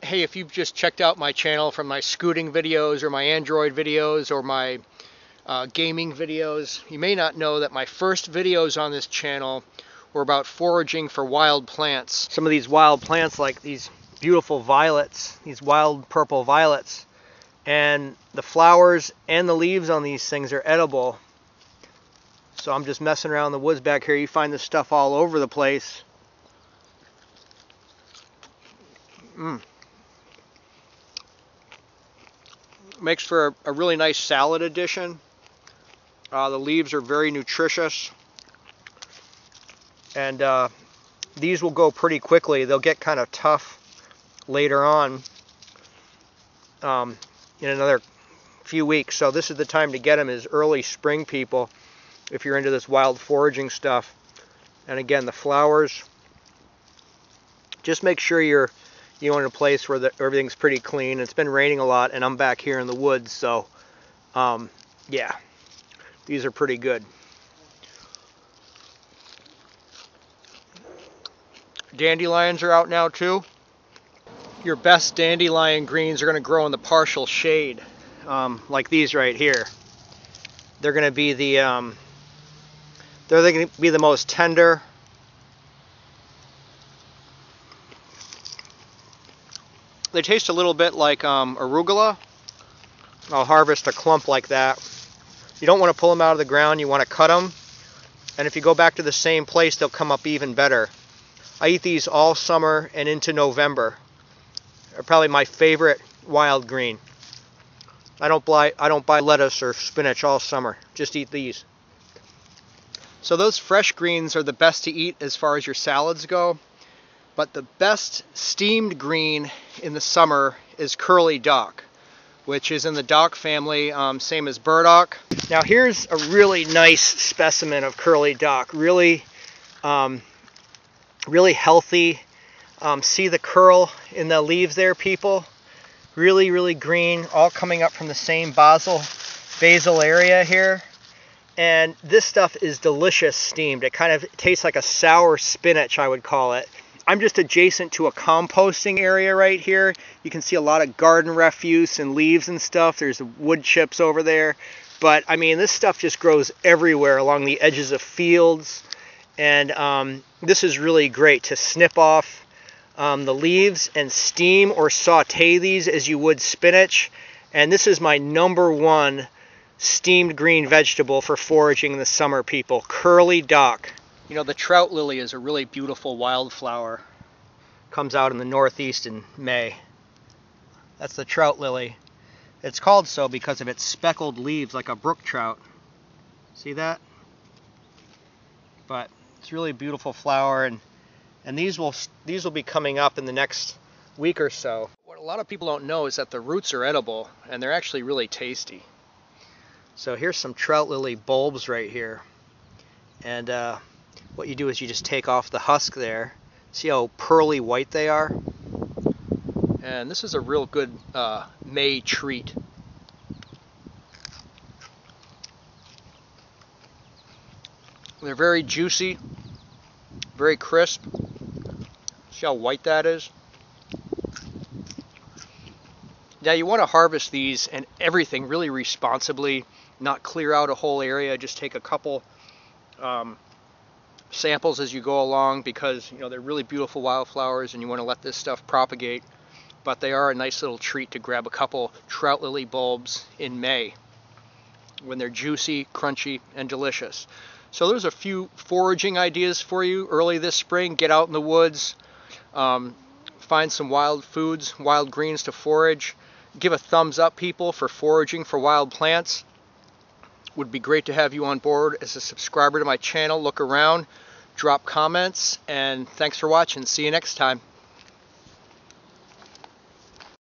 Hey, if you've just checked out my channel from my scooting videos or my Android videos or my gaming videos, you may not know that my first videos on this channel were about foraging for wild plants. Some of these wild plants, like these beautiful violets, these wild purple violets, and the flowers and the leaves on these things are edible. So I'm just messing around in the woods back here. You find this stuff all over the place. Makes for a really nice salad addition. The leaves are very nutritious, and these will go pretty quickly. They'll get kind of tough later on in another few weeks. So this is the time to get them, is early spring, people, if you're into this wild foraging stuff. And again, the flowers, just make sure you're in a place where everything's pretty clean. It's been raining a lot, and I'm back here in the woods, so yeah, these are pretty good. Dandelions are out now too. Your best dandelion greens are going to grow in the partial shade, like these right here. They're going to be the most tender. They taste a little bit like arugula. I'll harvest a clump like that. You don't want to pull them out of the ground. You want to cut them. And if you go back to the same place, they'll come up even better. I eat these all summer and into November. They're probably my favorite wild green. I don't buy lettuce or spinach all summer. Just eat these. So those fresh greens are the best to eat as far as your salads go. But the best steamed green in the summer is curly dock, which is in the dock family, same as burdock. Now here's a really nice specimen of curly dock. Really healthy. See the curl in the leaves there, people? Really, really green, all coming up from the same basal area here. And this stuff is delicious steamed. It kind of tastes like a sour spinach, I would call it. I'm just adjacent to a composting area right here. You can see a lot of garden refuse and leaves and stuff. There's wood chips over there. But I mean, this stuff just grows everywhere along the edges of fields. And this is really great to snip off the leaves and steam or saute these as you would spinach. And this is my #1 steamed green vegetable for foraging in the summer, people. Curly dock. You know, the trout lily is a really beautiful wildflower. Comes out in the Northeast in May. That's the trout lily. It's called so because of its speckled leaves like a brook trout. See that? But it's really a beautiful flower, and these will be coming up in the next week or so. What a lot of people don't know is that the roots are edible, and they're actually really tasty. So here's some trout lily bulbs right here. And what you do is you just take off the husk there. See how pearly white they are? And this is a real good May treat. They're very juicy, very crisp. See how white that is? Now you want to harvest these and everything really responsibly, not clear out a whole area, just take a couple samples as you go along, because you know they're really beautiful wildflowers and you want to let this stuff propagate. But they are a nice little treat to grab a couple trout lily bulbs in May when they're juicy, crunchy, and delicious. So there's a few foraging ideas for you early this spring. Get out in the woods, find some wild foods, wild greens to forage. Give a thumbs up, people, for foraging for wild plants. Would be great to have you on board as a subscriber to my channel. Look around, drop comments, and thanks for watching. See you next time.